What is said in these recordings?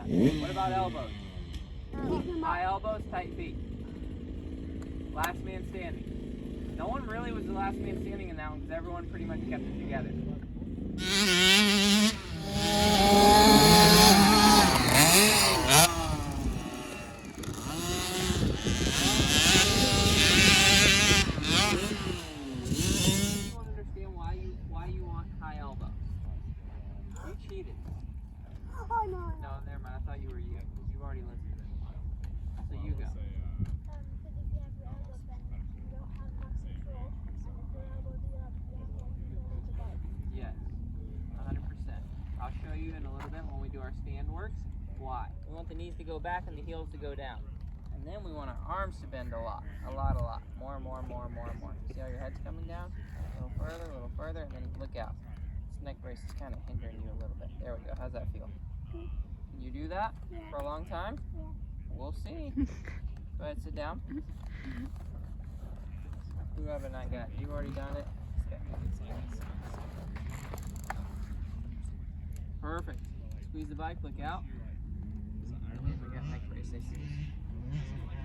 that. What about elbows? High elbows, tight feet. Last man standing. No one really was the last man standing in that one because everyone pretty much kept it together. No, never mind. I thought you were you. You've already listed it. So you go. Yes, 100%. I'll show you in a little bit when we do our stand works. Why? We want the knees to go back and the heels to go down. And then we want our arms to bend a lot. More. See how your head's coming down? A little further, and then look out. This neck brace is kind of hindering you a little bit. There we go. How's that feel? Can you do that for a long time? We'll see. Go ahead, sit down. Who haven't I got? You've already done it. Perfect. Squeeze the bike, look out. We got neck brace issues.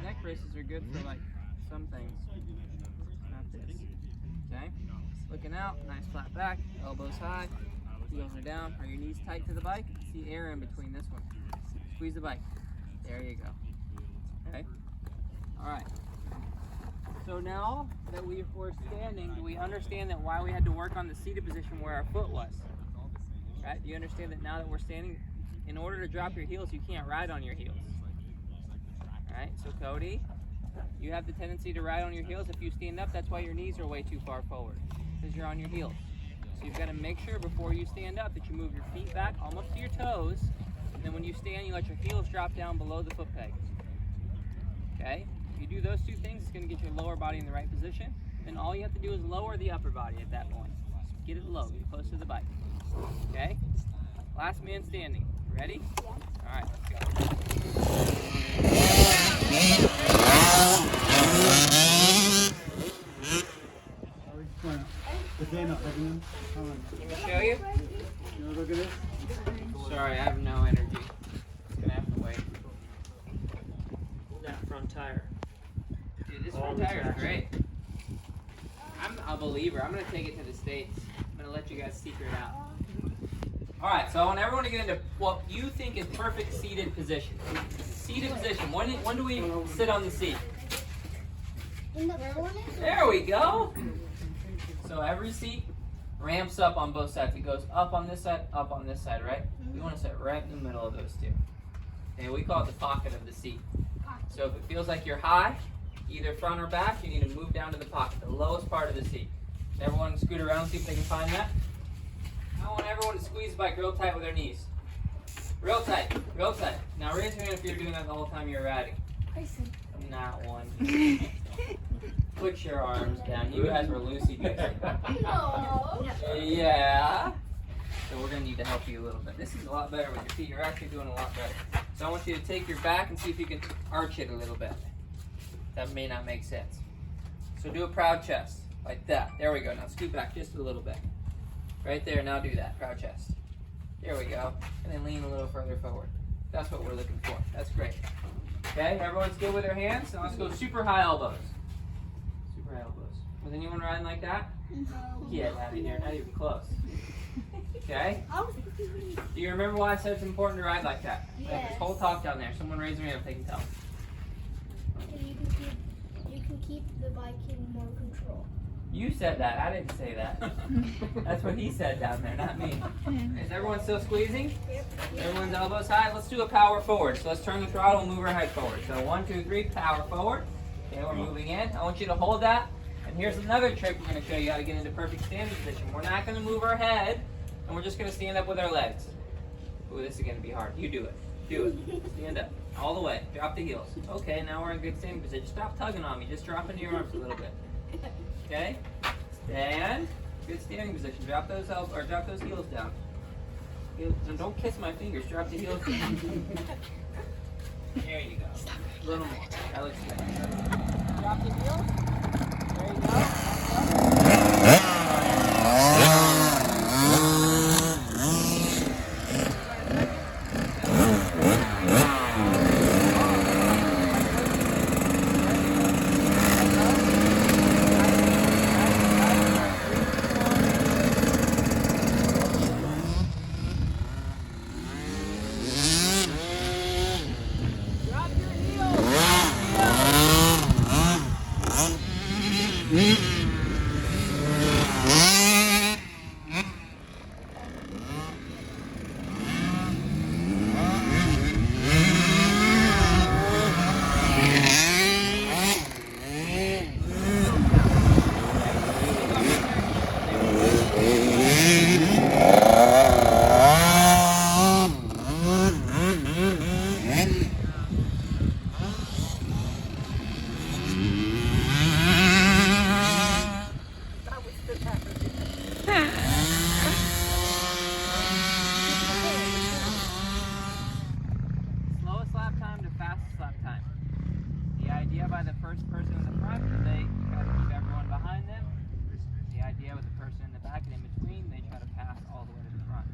Neck braces are good for like some things. Not this. Okay? Looking out, nice flat back, elbows high. Heels are down. Are your knees tight to the bike? See air in between this one. Squeeze the bike. There you go. Okay? Alright. So now that we're standing, do we understand that why we had to work on the seated position where our foot was? Right? Do you understand that now that we're standing, in order to drop your heels, you can't ride on your heels? Alright, so Cody, you have the tendency to ride on your heels. If you stand up, that's why your knees are way too far forward, because you're on your heels. So you've got to make sure before you stand up that you move your feet back almost to your toes, and then when you stand, you let your heels drop down below the foot pegs. Okay? If you do those two things, it's going to get your lower body in the right position. Then all you have to do is lower the upper body at that point. Get it low, get close to the bike. Okay? Last man standing. Ready? Yeah. All right, let's go. Let me show you. Look at this. Sorry, I have no energy. Just gonna have to wait. That front tire. Dude, this front tire is great. I'm a believer. I'm gonna take it to the States. I'm gonna let you guys secret it out. Alright, so I want everyone to get into what you think is perfect seated position. Seated position. When do we sit on the seat? There we go. So every seat ramps up on both sides. It goes up on this side, right? We want to sit right in the middle of those two. Okay, we call it the pocket of the seat. So if it feels like you're high, either front or back, you need to move down to the pocket, the lowest part of the seat. Everyone scoot around, see if they can find that. I want everyone to squeeze the bike real tight with their knees. Real tight, real tight. Now raise your hand if you're doing that the whole time you're riding. Not one. Put your arms down. You guys were loosey-goosey. No. Yeah. So we're going to need to help you a little bit. This is a lot better with your feet. You're actually doing a lot better. So I want you to take your back and see if you can arch it a little bit. That may not make sense. So do a proud chest. Like that. There we go. Now scoot back just a little bit. Right there. Now do that. Proud chest. There we go. And then lean a little further forward. That's what we're looking for. That's great. Okay, everyone's good with their hands? Now let's go super high elbows. Super high elbows. Was anyone riding like that? No. Get out of here. Not even close. Okay? Do you remember why I said it's important to ride like that? I have this whole talk down there. Someone raise their hand if they can tell. You can keep the bike in more control. You said that. I didn't say that. That's what he said down there, not me. Is everyone still squeezing? Yep. Everyone's elbows high. Let's do a power forward. So let's turn the throttle and move our head forward. So 1, 2, 3, power forward. Okay, we're moving in. I want you to hold that. And here's another trick we're going to show you how to get into perfect standing position. We're not going to move our head, and we're just going to stand up with our legs. Ooh, this is going to be hard. You do it. Do it. Stand up. All the way. Drop the heels. Okay, now we're in good standing position. Stop tugging on me. Just drop into your arms a little bit. Okay? Stand. Good standing position. Drop those heels down. And don't kiss my fingers. Drop the heels down. There you go. A little more. That looks good. Drop the heels. There you go. first person in the front, they try to keep everyone behind them. The idea with the person in the back and in between, they try to pass all the way to the front.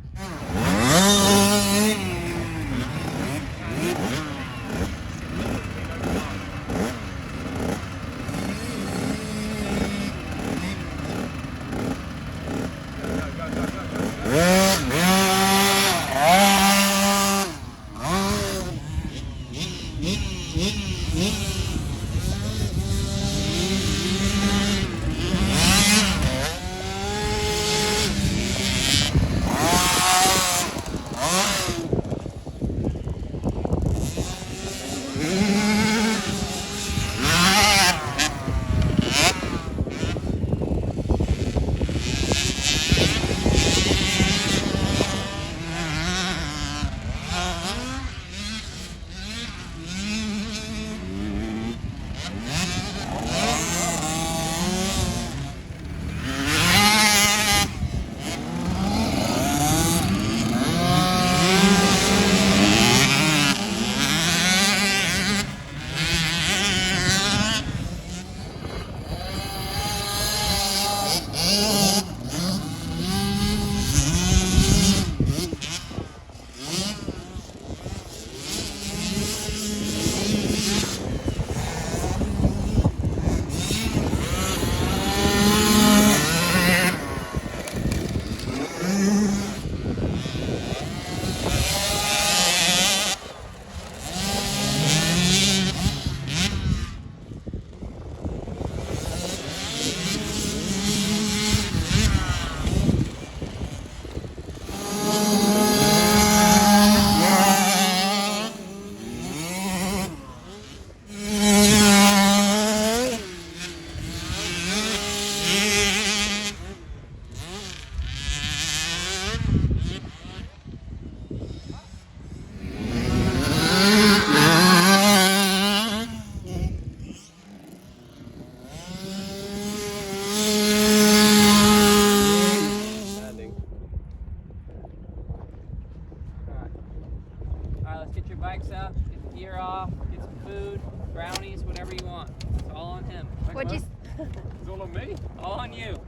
Alright, let's get your bikes out, get the gear off, get some food, brownies, whatever you want. It's all on him. What'd you It's all on me. All on you.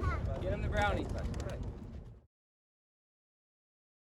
Get him the brownies.